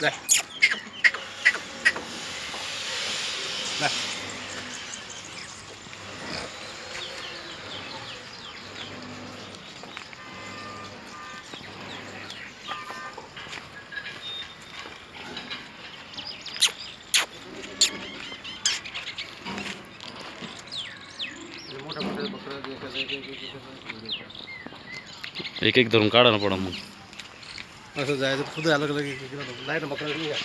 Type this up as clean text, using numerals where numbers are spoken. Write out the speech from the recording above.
नाही मोठ्या मोठ्या बकरं एक एक धरून काढा ना पडा मग. असं जायचं खुद अलग अलग नाही ना बकरा नाही का